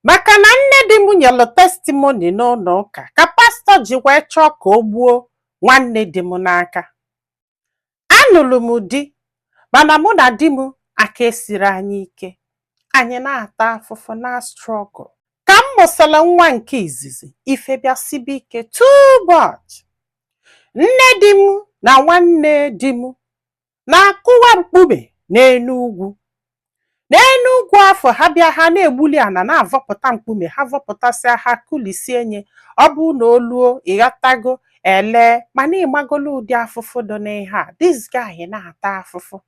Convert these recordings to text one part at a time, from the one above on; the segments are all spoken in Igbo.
maka na nne di m nyelu testimony n'ụlọ ụka ka pastọ ji wee chọọ ka o gbuo nwanne di m n'aka. Anụrụ m di mana mụ na di m aka esiri anyị ike, anyị na-ata afụfụ na struggle. Ka m mụsịrị nwa nke izizi, ife bịa sibe ike too much. Nne di m na nwanne di m na-akụwa mkpume n'enu ugwu. N'enu ugwu afọ ha bịa ha na-egbuli ana na-avọpụta mkpume, ha vọpụtasịa ha kulisie nye, ọ bụ na oluo ịghọtago ele mana ịmagolo ụdị afụfụ dị n'ihe a. This guy na-ata afụfụ.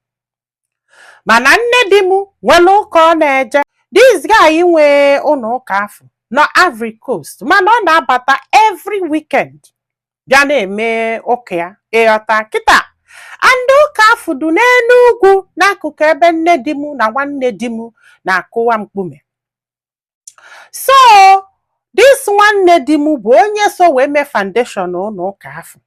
Mana nne di m nwere ụka ọ na-eje. This guy nwe ụlọ ụka afọ nọ Ivory Coast mana ọ na-abata every weekend bịa na-eme ụka ya ịghọta kịta. Ndị ụka afọ dị n'elu ugwu n'akụkụ ebe nne di m na nwanne di m na-akụwa mkpume. So this nwanne di m bụ onye so wee mee foundation ụlọ ụka afọ.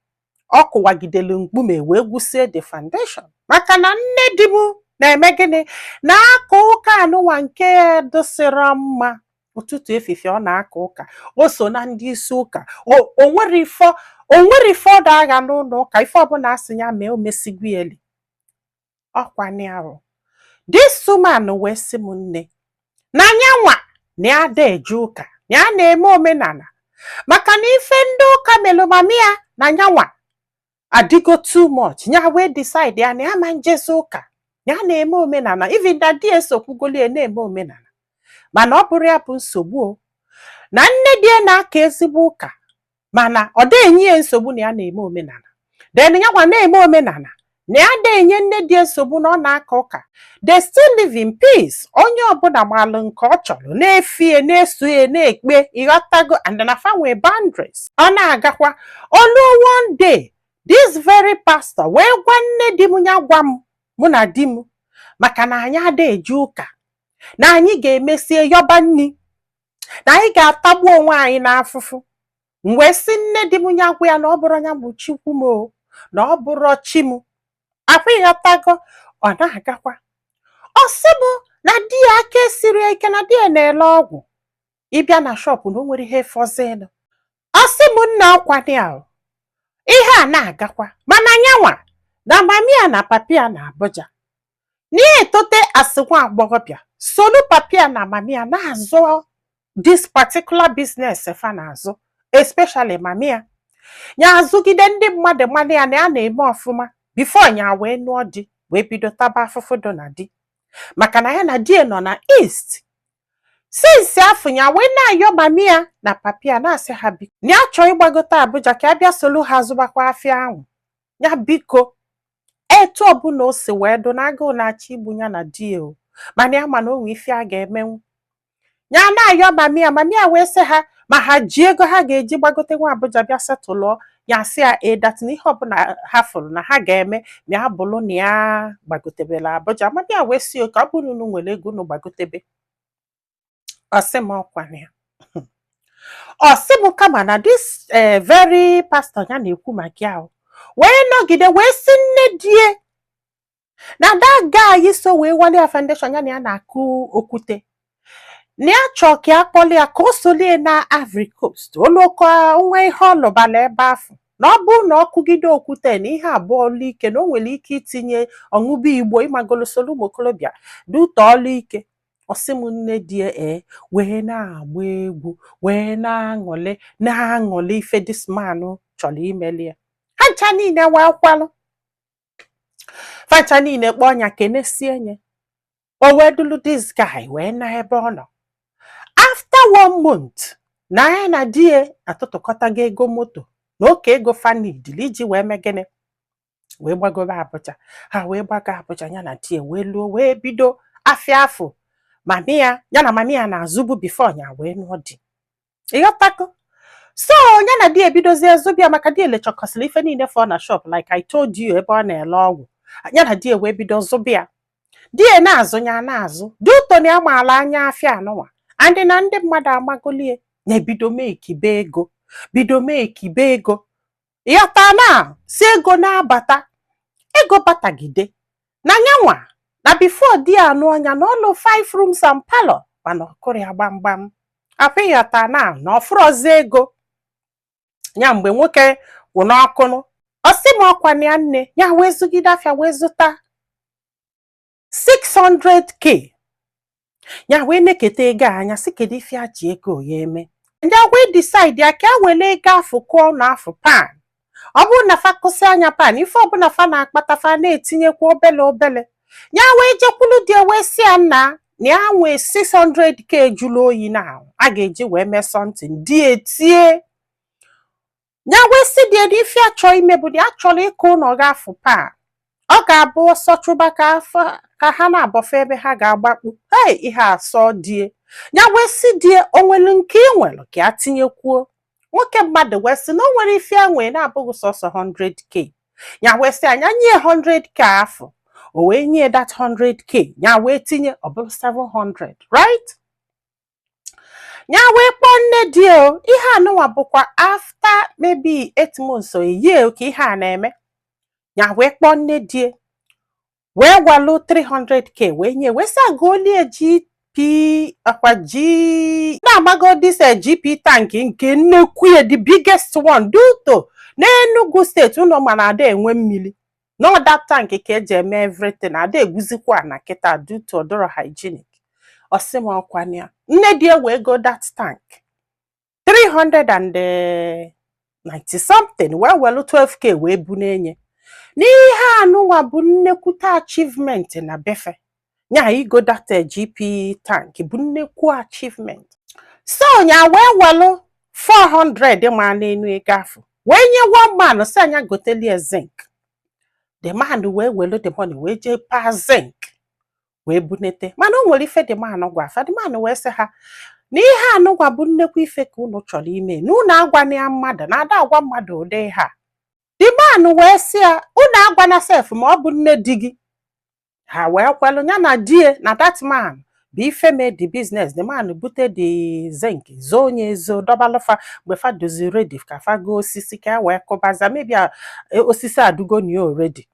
Ọ kụwagidere mkpume wee gwusie the foundation maka na nne di m na-eme gịnị? Na-aka ụka anụnwa nke dosịrị mma. Ụtụtụ efifie ọ na-aka ụka, o so na ndị isi ụka, o nwere ife ọdụ agha n'ụlọ ụka, ife ọbụla asị ya mee o mesigwieli. Ọkwa n'arụ. This woman wee sị m nne na nyanwa na ya ada eje ụka, na ya na-eme omenala maka na ife ndị ụka melụ mami ya na nyanwa adịgo too much. Nya wee decide ya na ya ma njezi ụka, ya na-eme omenala, even na di esokwugoli na-eme omenala. Mana ọ bụrụ ya bụ nsogbu o, na nne di na-aka ezigbo ụka mana ọ dị-enye ya nsogbu na ya na-eme omenala. Then ya nwa na-eme omenala na ya dị-enye nne di nsogbu na ọ na-aka ụka. They still live in peace. Onye ọbụla malụ nke ọ chọrọ na-efie na-esoye na-ekpe ịghọtago, and na fanwe boundaries. Ọ na-agakwa olu one day this very pastor wee gwa nne di m ya gwa m mụ na di m maka na anyị ada eje ụka, na anyị ga-emesie yọba nni, na anyị ga-atagbu onwe anyị n'afụfụ. Mgbe si nne di m ya gwa ya na ọ bụrụ ya bụ Chukwu m o, na ọ bụrụ chi m. Akwa ịghọtago, ọ na-agakwa. Ọ sị m na di ya aka esiri ike, na di ya na-ele ọgwụ. Ịbịa na shop na o nwere ihe fọzịnụ. Ọ sị m nna ọkwa ya ihe a na-agakwa mana nyanwa na mami ya na papi ya na Abuja. Na-etote asịkwa agbọghọbịa solu papi ya na mami ya na-azụ this particular business fa na-azụ, especially mami ya. Nya azụgide ndị mmadụ mmadụ ya na ya na-eme ọfụma before nya wee nụọ di wee bido taba afụfụ do na di maka na ya na di nọ na East. Since afọ nya wee na-ayọ mami ya na papi ya na-asị ha biko na ya chọọ ịgbagote Abuja ka abịa solu ha zụbakwa afịa ahụ. Ya biko etu ọbụla o si wee do na agụụ na-achọ igbu ya na di o, mana ya mana onwe ife a ga-emenwu. Ya na-ayọ mami ya wee sị ha ma ha ji ego ha ga-eji gbagote nwa Abuja bịa setụlụọ. Ya sị ya dat na ihe ọbụla ha fụrụ na ha ga-eme ma ya bụrụ na ya gbagotebela Abuja. Mami ya wee sị ka ọ bụrụ na nwere ego unu gbagotebe. Ọ sị m ọkwa ya. Ọ sị m kama na this very pastor ya na-ekwu maka ya wee nọgide wee sị nne die na that guy so wee wali ya foundation ya na ya na-akụ okwute na ya chọọ ka ya kpọlie ya ka o solie na Ivory Coast. Olụka nwa ihe ọlụbala ebe afọ na ọ bụ na ọ kụgide okwute na ihe abụọ ọlụ ike na o nwere ike itinye ọṅụba Igbo ịmagolo solu ụmụ okorobịa dute ọlụ ike. Ọ sị m nne die wee na-agba egwu wee na-aṅụli ife this man chọrọ imeli ya. Ha ncha niile wee kwalụ, fancha niile kpọọ nya kenesie nye. O wee dulu this guy wee na ebe ọ nọ. After 1 month na ya na di atụtụkọtago ego moto na oke ego fanidili iji wee mee gịnị wee gbagobe Abuja. Ha wee gbago Abuja ya na di wee luo wee bido afịa afọ mami ya na mami ya na-azụbu before nya wee nụọ di. Ịghọtago? So ya na di ebidozie zụbịa maka di elechọkọsịrị ife niile fọ na shop like I told you ebe ọ na-ele ọgwụ. Ya na di wee bido zụbịa. Di na-azụ ya na-azụ duto na ya maala anya afịa anụnwa andị na ndị mmadụ amagolie na-ebido mekibe ego ịghọta na si ego na-abata ego batagide na nyanwa na before di anụ ọnya na ọlụ 5 rooms and parlor mana ọkụrụ ya gbamgbam. apịghọta na ọfụrọzi ego ya mgbe nwoke kwụ n'ọkụnụ ọsị m ọkwa ya nne ya wee zụgide afịa wee zụta 600k ya wee neketa ego anya sị kedu ife a ji ego ya eme ndị wee decide ya ka e were ego afụ kụọ n'afụ pan ọ bụrụ na fa kụsị anya pan ife ọbụla fa na-akpata fa na-etinyekwa obele obele ya wee jekwulu dị wee si ya na ya nwee 600k jụrụ oyi na a ga-eji wee mee something dị etie ya wee si dị n'ife achọ ime bụ dị achọrọ ịkụ ụlọ ga-afụ pan ọ ga-abụ ọsọ chụba ka ha na-abọfe ebe ha ga-agbakpu ihe asọ die ya wee si die onwere nke ị nwere ka ya tinyekwuo nwoke mmadụ wee sị na o nwere ife a nwee na-abụghị sọsọ 100k ya wee sị anya nye 100k afọ o wee nye that 100k ya wee tinye ọ bụrụ 700 right ya wee kpọọ nne di o ihe anụnwa bụkwa after maybe 8 months or a year ka ihe a na-eme ya wee kpọọ nne di wee walụ 300k wee nye wee sị agụolie GP akwa G na-amago this GP tank nke nnekwu ya the biggest one duto n'Enugu steeti ụlọ mana ada enwe mmiri no that tank ka eji eme everything ada egwuzikwa na kịta duto odoro hygienic ọsị m ọkwanya nne di wee go that tank 390 something wee welu 12k wee bu n'enye n'ihe anụnwa bụ nnekwute achievement na befe nya igo that GP tank bụ nnekwu achievement so nya wee welu 400 ma n'enu ego afọ wee nye one man sị anya gotelie zinc the man wee welu the money wee jee pa zinc wee bunete mana o nwere ife the man gwa fa the man wee sị ha n'ihe anụnwa bụ nnekwu ife ka unu chọrọ ime na unu agwana ya mmadụ na ada agwa mmadụ ụdị ha the man wee sị ya unu agwana sef ma ọ bụ nne di gị ha wee kwelu ya na die na that man bụ ife mee the business the man bute the zinc zoo onye ezo dọbalụfa mgbe fa dozi ready ka fa go osisi ka wee kụbaza mebi osisi adugo ni already